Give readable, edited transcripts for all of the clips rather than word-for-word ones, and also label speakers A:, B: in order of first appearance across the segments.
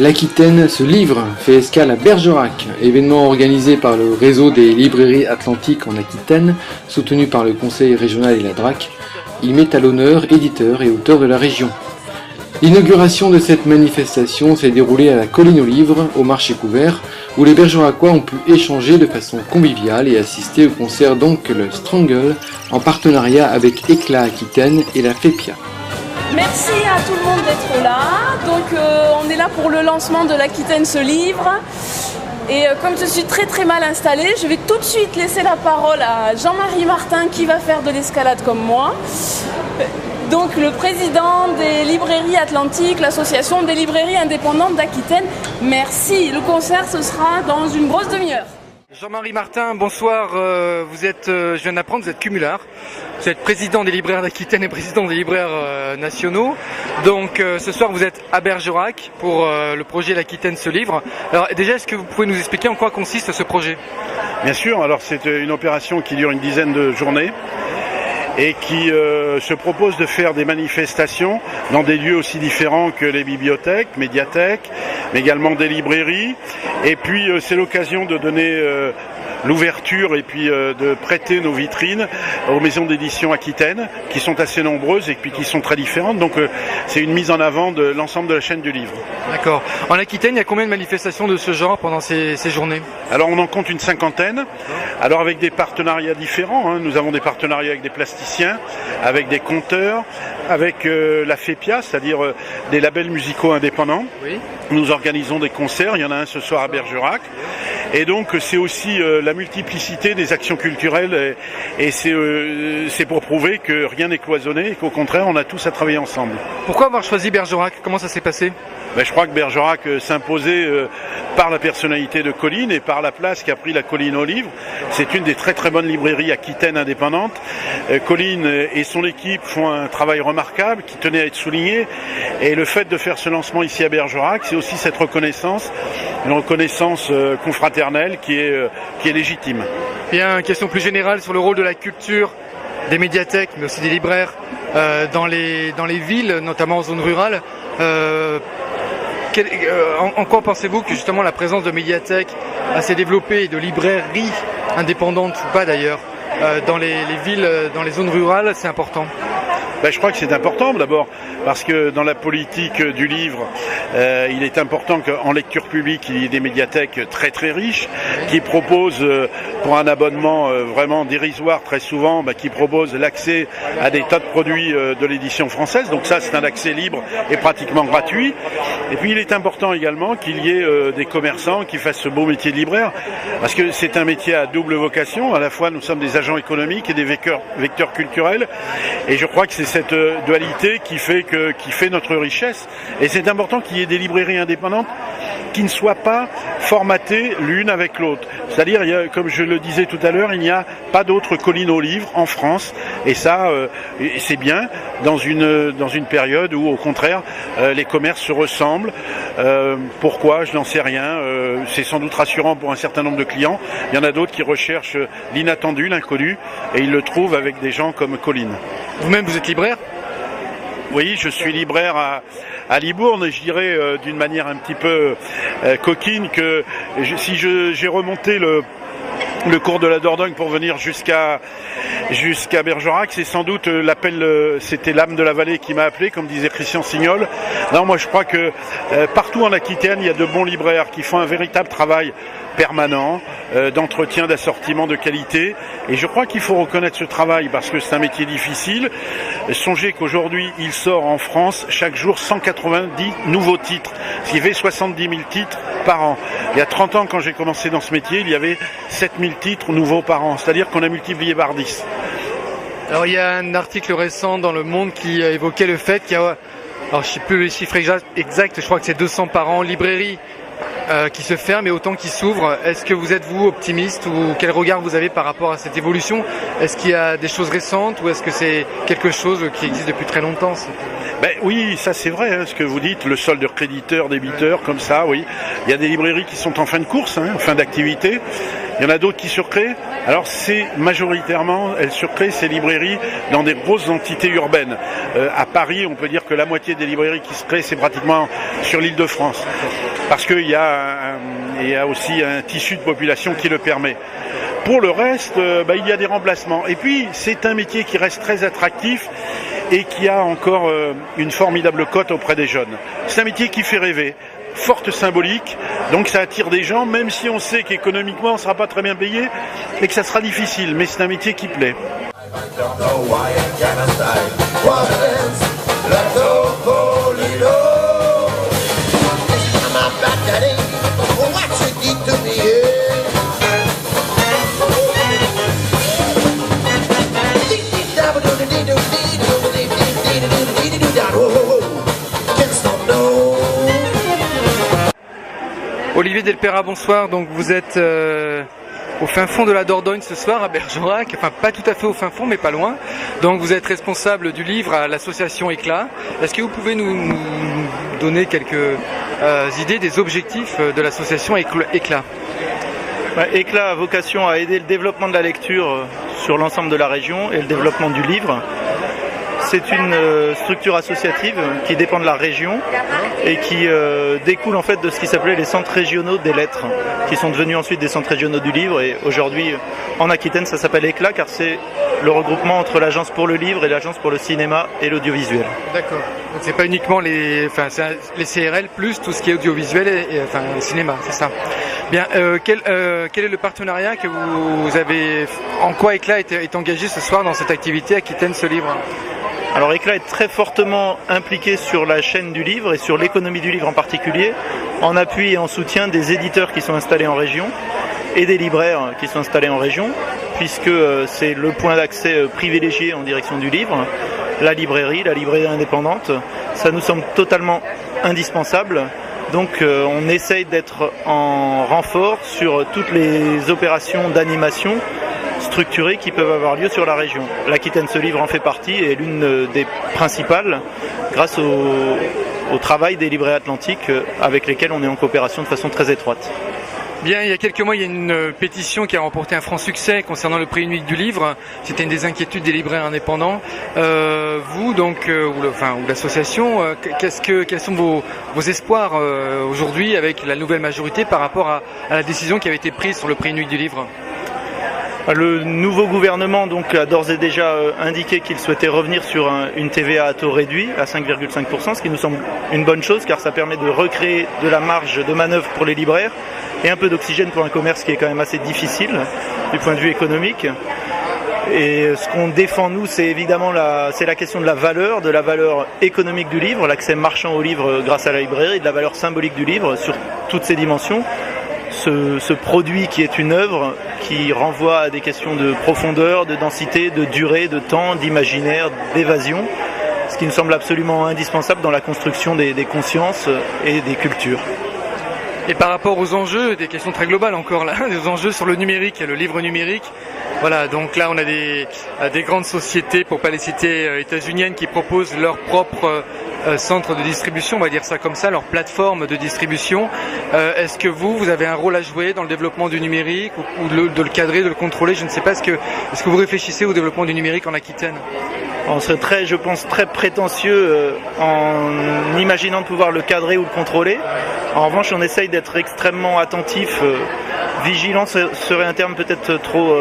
A: L'Aquitaine se livre fait escale à Bergerac, événement organisé par le réseau des librairies atlantiques en Aquitaine, soutenu par le Conseil régional et la DRAC. Il met à l'honneur éditeurs et auteurs de la région. L'inauguration de cette manifestation s'est déroulée à la Colline aux Livres, au marché couvert, où les Bergeracois ont pu échanger de façon conviviale et assister au concert d'Oncle Strangle en partenariat avec Éclat Aquitaine et la FEPIA.
B: Merci à tout le monde d'être là. Donc on est là pour le lancement de l'Aquitaine se livre. Et comme je suis très mal installée, je vais tout de suite laisser la parole à Jean-Marie Martin qui va faire de l'escalade comme moi. Donc le président des librairies atlantiques, l'association des librairies indépendantes d'Aquitaine. Merci, le concert ce sera dans une grosse demi-heure.
C: Jean-Marie Martin, bonsoir. Vous êtes, je viens d'apprendre, vous êtes cumulard. Vous êtes président des libraires d'Aquitaine et président des libraires nationaux. Donc ce soir vous êtes à Bergerac pour le projet L'Aquitaine se livre. Alors déjà, est-ce que vous pouvez nous expliquer en quoi consiste ce projet?
D: Bien sûr, alors c'est une opération qui dure une dizaine de journées et qui se propose de faire des manifestations dans des lieux aussi différents que les bibliothèques, médiathèques, mais également des librairies. Et puis c'est l'occasion de donner l'ouverture et puis de prêter nos vitrines aux maisons d'édition aquitaines qui sont assez nombreuses et puis qui sont très différentes. Donc c'est une mise en avant de l'ensemble de la chaîne du livre.
C: D'accord. En Aquitaine, il y a combien de manifestations de ce genre pendant ces journées?
D: Alors on en compte une cinquantaine. Alors avec des partenariats différents. Nous avons des partenariats avec des plasticiens, avec des conteurs, avec la FEPIA, c'est-à-dire des labels musicaux indépendants.
C: Oui.
D: Nous organisons des concerts. Il y en a un ce soir à Bergerac. Et donc c'est aussi la multiplicité des actions culturelles et c'est pour prouver que rien n'est cloisonné et qu'au contraire on a tous à travailler ensemble.
C: Pourquoi avoir choisi Bergerac? Comment ça s'est passé?
D: Je crois que Bergerac s'imposait par la personnalité de Colline et par la place qu'a pris la Colline aux Livres. C'est une des très bonnes librairies aquitaines indépendantes. Colline et son équipe font un travail remarquable qui tenait à être souligné. Et le fait de faire ce lancement ici à Bergerac, c'est aussi cette reconnaissance, une reconnaissance confraternelle qui est légitime.
C: Bien, question plus générale sur le rôle de la culture, des médiathèques, mais aussi des libraires dans les villes, notamment en zone rurale. En quoi pensez-vous que justement la présence de médiathèques assez développée et de librairies indépendantes ou pas d'ailleurs dans les villes, dans les zones rurales, c'est important?
D: Je crois que c'est important d'abord parce que dans la politique du livre, il est important qu'en lecture publique, il y ait des médiathèques très riches qui proposent pour un abonnement vraiment dérisoire très souvent, qui proposent l'accès à des tas de produits de l'édition française. Donc ça, c'est un accès libre et pratiquement gratuit. Et puis il est important également qu'il y ait des commerçants qui fassent ce beau métier de libraire parce que c'est un métier à double vocation. À la fois, nous sommes des agents économiques et des vecteurs culturels. Et je crois que c'est cette dualité qui fait notre richesse. Et c'est important qu'il y ait des librairies indépendantes qui ne soient pas formatées l'une avec l'autre. C'est-à-dire, comme je le disais tout à l'heure, il n'y a pas d'autre Colline aux Livres en France. Et ça, c'est bien dans une période où, au contraire, les commerces se ressemblent. Pourquoi? Je n'en sais rien. C'est sans doute rassurant pour un certain nombre de clients. Il y en a d'autres qui recherchent l'inattendu, l'inconnu, et ils le trouvent avec des gens comme Colline.
C: Vous-même, vous êtes libraire?
D: Oui, je suis libraire à Libourne et je dirais d'une manière un petit peu coquine que si j'ai remonté le cours de la Dordogne pour venir jusqu'à Bergerac, c'est sans doute l'appel, c'était l'âme de la vallée qui m'a appelé, comme disait Christian Signol. Non, moi je crois que partout en Aquitaine, il y a de bons libraires qui font un véritable travail permanent, d'entretien, d'assortiment, de qualité. Et je crois qu'il faut reconnaître ce travail parce que c'est un métier difficile. Songez qu'aujourd'hui, il sort en France chaque jour 190 nouveaux titres, ce qui fait 70 000 titres par an. Il y a 30 ans, quand j'ai commencé dans ce métier, il y avait 7 000 titres nouveaux par an. C'est-à-dire qu'on a multiplié par 10.
C: Alors il y a un article récent dans Le Monde qui évoquait le fait qu'il y a, alors je ne sais plus les chiffres exacts, je crois que c'est 200 par an, librairies qui se ferment et autant qui s'ouvrent. Est-ce que vous êtes, vous, optimiste ou quel regard vous avez par rapport à cette évolution? Est-ce qu'il y a des choses récentes ou est-ce que c'est quelque chose qui existe depuis très longtemps?
D: Oui, ça c'est vrai, ce que vous dites, le solde de créditeurs, débiteurs, comme ça, oui. Il y a des librairies qui sont en fin de course, en fin d'activité. Il y en a d'autres qui surcréent. Alors c'est majoritairement, elles surcréent ces librairies dans des grosses entités urbaines. À Paris, on peut dire que la moitié des librairies qui se créent, c'est pratiquement sur l'Île-de-France. Parce qu'il y a aussi un tissu de population qui le permet. Pour le reste, il y a des remplacements. Et puis, c'est un métier qui reste très attractif et qui a encore une formidable cote auprès des jeunes. C'est un métier qui fait rêver, forte symbolique, donc ça attire des gens, même si on sait qu'économiquement, on ne sera pas très bien payé et que ça sera difficile, mais c'est un métier qui plaît.
C: Olivier Delpera, bonsoir. Donc vous êtes au fin fond de la Dordogne ce soir à Bergerac, enfin pas tout à fait au fin fond mais pas loin. Donc vous êtes responsable du livre à l'association Éclat. Est-ce que vous pouvez nous donner quelques idées des objectifs de l'association Éclat?
E: Éclat a vocation à aider le développement de la lecture sur l'ensemble de la région et le développement du livre. C'est une structure associative qui dépend de la région et qui découle en fait de ce qui s'appelait les centres régionaux des lettres, qui sont devenus ensuite des centres régionaux du livre. Et aujourd'hui, en Aquitaine, ça s'appelle Éclat car c'est le regroupement entre l'Agence pour le livre et l'Agence pour le cinéma et l'audiovisuel.
C: D'accord. Donc c'est pas uniquement les CRL plus tout ce qui est audiovisuel et cinéma, c'est ça. Bien. Quel est le partenariat que vous avez, en quoi Éclat est engagé ce soir dans cette activité Aquitaine ce livre?
E: Alors Éclat est très fortement impliqué sur la chaîne du livre et sur l'économie du livre en particulier, en appui et en soutien des éditeurs qui sont installés en région et des libraires qui sont installés en région, puisque c'est le point d'accès privilégié en direction du livre, la librairie indépendante. Ça nous semble totalement indispensable. Donc on essaye d'être en renfort sur toutes les opérations d'animation structurées qui peuvent avoir lieu sur la région. L'Aquitaine ce livre en fait partie et est l'une des principales grâce au travail des libraires atlantiques avec lesquels on est en coopération de façon très étroite.
C: Bien, il y a quelques mois, il y a une pétition qui a remporté un franc succès concernant le prix unique du livre. C'était une des inquiétudes des libraires indépendants. Vous, donc, ou l'association, quels sont vos espoirs aujourd'hui avec la nouvelle majorité par rapport à la décision qui avait été prise sur le prix unique du livre?
E: Le nouveau gouvernement donc, a d'ores et déjà indiqué qu'il souhaitait revenir sur une TVA à taux réduit à 5,5%, ce qui nous semble une bonne chose car ça permet de recréer de la marge de manœuvre pour les libraires et un peu d'oxygène pour un commerce qui est quand même assez difficile du point de vue économique. Et ce qu'on défend nous, c'est évidemment la question de la valeur économique du livre, l'accès marchand au livre grâce à la librairie, de la valeur symbolique du livre sur toutes ses dimensions. Ce produit qui est une œuvre qui renvoie à des questions de profondeur, de densité, de durée, de temps, d'imaginaire, d'évasion, ce qui nous semble absolument indispensable dans la construction des consciences et des cultures.
C: Et par rapport aux enjeux, des questions très globales encore là, des enjeux sur le numérique, le livre numérique. Voilà, donc là on a des grandes sociétés, pour pas les citer, états-uniennes qui proposent leur propre centre de distribution, on va dire ça comme ça, leur plateforme de distribution. Est-ce que vous avez un rôle à jouer dans le développement du numérique ou de le cadrer, de le contrôler? Je ne sais pas, est-ce que vous réfléchissez au développement du numérique en Aquitaine?
E: On serait je pense, très prétentieux en imaginant de pouvoir le cadrer ou le contrôler. En revanche, on essaye d'être extrêmement attentif, vigilant serait un terme peut-être trop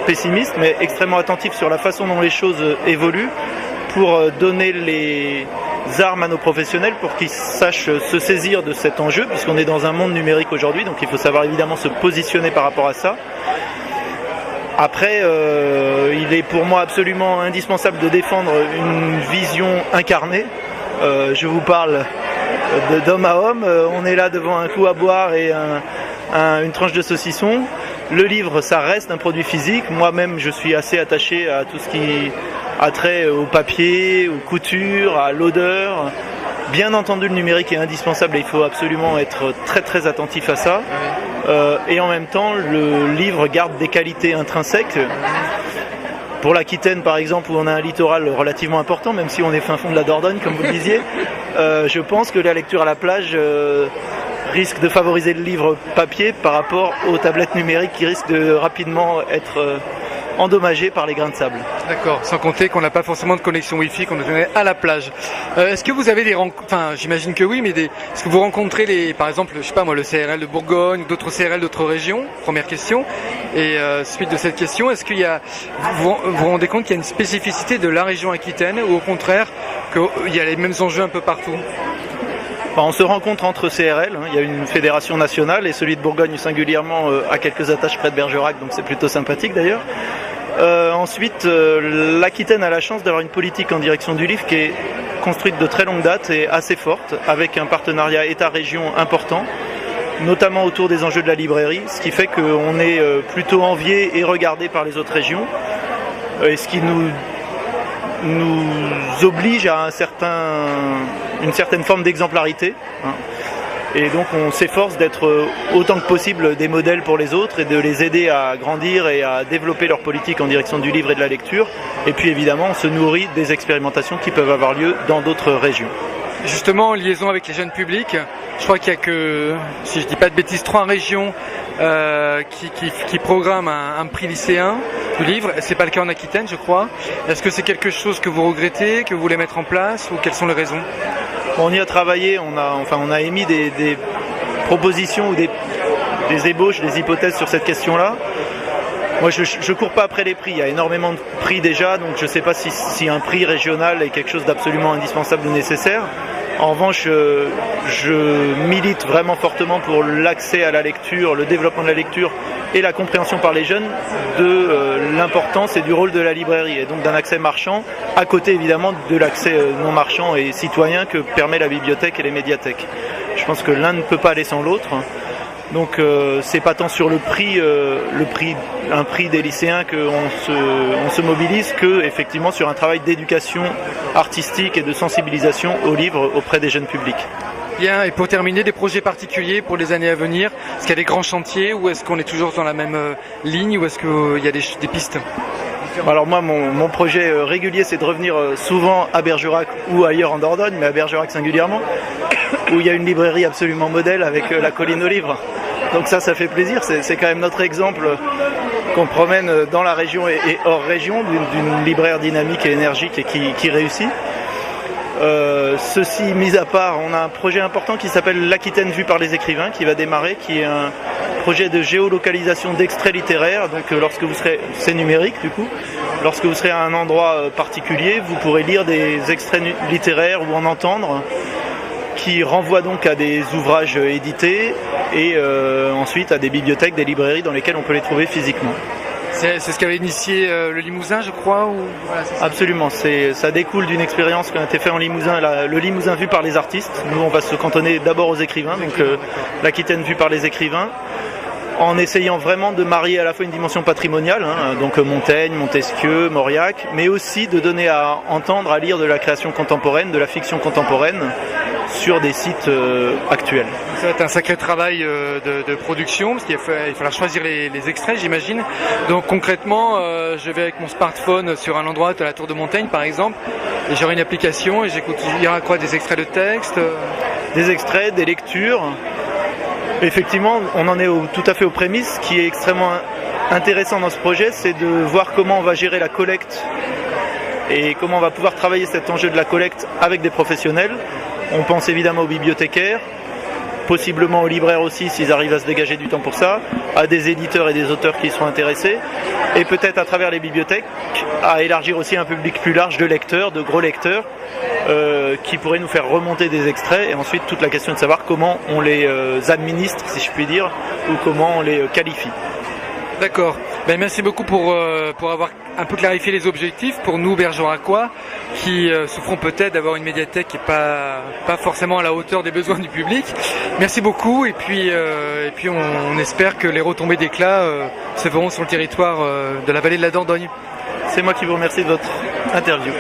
E: pessimiste, mais extrêmement attentif sur la façon dont les choses évoluent pour donner les armes à nos professionnels pour qu'ils sachent se saisir de cet enjeu, puisqu'on est dans un monde numérique aujourd'hui, donc il faut savoir évidemment se positionner par rapport à ça. Après, il est pour moi absolument indispensable de défendre une vision incarnée. Je vous parle d'homme à homme. On est là devant un coup à boire et une tranche de saucisson. Le livre, ça reste un produit physique. Moi-même, je suis assez attaché à tout ce qui a trait au papier, aux coutures, à l'odeur. Bien entendu, le numérique est indispensable et il faut absolument être très très attentif à ça. Et en même temps, le livre garde des qualités intrinsèques. Pour l'Aquitaine, par exemple, où on a un littoral relativement important, même si on est fin fond de la Dordogne, comme vous le disiez, je pense que la lecture à la plage risque de favoriser le livre papier par rapport aux tablettes numériques qui risquent de rapidement être endommagées par les grains de sable.
C: D'accord, sans compter qu'on n'a pas forcément de connexion Wi-Fi, qu'on est à la plage. Est-ce que vous avez des rencontres, enfin j'imagine que oui, mais est-ce que vous rencontrez par exemple, je sais pas moi, le CRL de Bourgogne, ou d'autres CRL d'autres régions? Première question. Et suite de cette question, est-ce qu'il y a, vous vous rendez compte qu'il y a une spécificité de la région Aquitaine, ou au contraire qu'il y a les mêmes enjeux un peu partout?
E: On se rencontre entre CRL, il y a une fédération nationale et celui de Bourgogne singulièrement a quelques attaches près de Bergerac, donc c'est plutôt sympathique d'ailleurs. Ensuite, l'Aquitaine a la chance d'avoir une politique en direction du livre qui est construite de très longue date et assez forte, avec un partenariat État-région important, notamment autour des enjeux de la librairie, ce qui fait qu'on est plutôt envié et regardé par les autres régions, et ce qui nous oblige à une certaine forme d'exemplarité. Et donc on s'efforce d'être autant que possible des modèles pour les autres et de les aider à grandir et à développer leur politique en direction du livre et de la lecture. Et puis évidemment on se nourrit des expérimentations qui peuvent avoir lieu dans d'autres régions.
C: Justement, en liaison avec les jeunes publics, je crois qu'il y a que, si je dis pas de bêtises, 3 régions qui programment un prix lycéen du livre. C'est pas le cas en Aquitaine, je crois. Est-ce que c'est quelque chose que vous regrettez, que vous voulez mettre en place, ou quelles sont les raisons?
E: On y a travaillé, on a émis des propositions ou des ébauches, des hypothèses sur cette question-là. Moi, je cours pas après les prix. Il y a énormément de prix déjà, donc je ne sais pas si un prix régional est quelque chose d'absolument indispensable ou nécessaire. En revanche, je milite vraiment fortement pour l'accès à la lecture, le développement de la lecture et la compréhension par les jeunes de l'importance et du rôle de la librairie, et donc d'un accès marchand, à côté évidemment de l'accès non marchand et citoyen que permet la bibliothèque et les médiathèques. Je pense que l'un ne peut pas aller sans l'autre. Donc c'est pas tant sur un prix des lycéens qu'on se mobilise que effectivement sur un travail d'éducation artistique et de sensibilisation au livre auprès des jeunes publics.
C: Bien, et pour terminer, des projets particuliers pour les années à venir? Est-ce qu'il y a des grands chantiers, ou est-ce qu'on est toujours dans la même ligne, ou est-ce qu'il y a des pistes?
E: Alors moi, mon projet régulier, c'est de revenir souvent à Bergerac ou ailleurs en Dordogne, mais à Bergerac singulièrement, où il y a une librairie absolument modèle avec la colline aux livres. Donc ça fait plaisir, c'est quand même notre exemple qu'on promène dans la région et hors région, d'une libraire dynamique et énergique et qui réussit. Ceci mis à part, on a un projet important qui s'appelle l'Aquitaine vue par les écrivains, qui va démarrer, qui est un projet de géolocalisation d'extraits littéraires. Donc lorsque vous serez, c'est numérique du coup, lorsque vous serez à un endroit particulier, vous pourrez lire des extraits littéraires ou en entendre, qui renvoient donc à des ouvrages édités et ensuite à des bibliothèques, des librairies dans lesquelles on peut les trouver physiquement.
C: C'est ce qu'avait initié le Limousin, je crois, ou... Voilà,
E: Absolument, ça découle d'une expérience qui a été faite en Limousin, le Limousin vu par les artistes. Nous, on va se cantonner d'abord aux écrivains, donc l'Aquitaine vue par les écrivains, en essayant vraiment de marier à la fois une dimension patrimoniale, donc Montaigne, Montesquieu, Mauriac, mais aussi de donner à entendre, à lire de la création contemporaine, de la fiction contemporaine, sur des sites actuels.
C: Ça va être un sacré travail de production, parce qu'il faudra choisir les extraits, j'imagine. Donc concrètement, je vais avec mon smartphone sur un endroit, à la Tour de Montaigne par exemple, et j'aurai une application et j'écoute. Il y aura quoi, des extraits de texte?
E: Des extraits, des lectures. Effectivement, on en est tout à fait aux prémices. Ce qui est extrêmement intéressant dans ce projet, c'est de voir comment on va gérer la collecte et comment on va pouvoir travailler cet enjeu de la collecte avec des professionnels. On pense évidemment aux bibliothécaires, possiblement aux libraires aussi s'ils arrivent à se dégager du temps pour ça, à des éditeurs et des auteurs qui y seront intéressés, et peut-être à travers les bibliothèques à élargir aussi un public plus large de lecteurs, de gros lecteurs, qui pourraient nous faire remonter des extraits, et ensuite toute la question de savoir comment on les administre, si je puis dire, ou comment on les qualifie.
C: D'accord. Ben, merci beaucoup pour avoir un peu clarifié les objectifs pour nous bergeracois qui souffront peut-être d'avoir une médiathèque qui n'est pas forcément à la hauteur des besoins du public. Merci beaucoup, et puis on espère que les retombées d'éclat se feront sur le territoire de la vallée de la Dordogne.
E: C'est moi qui vous remercie de votre interview.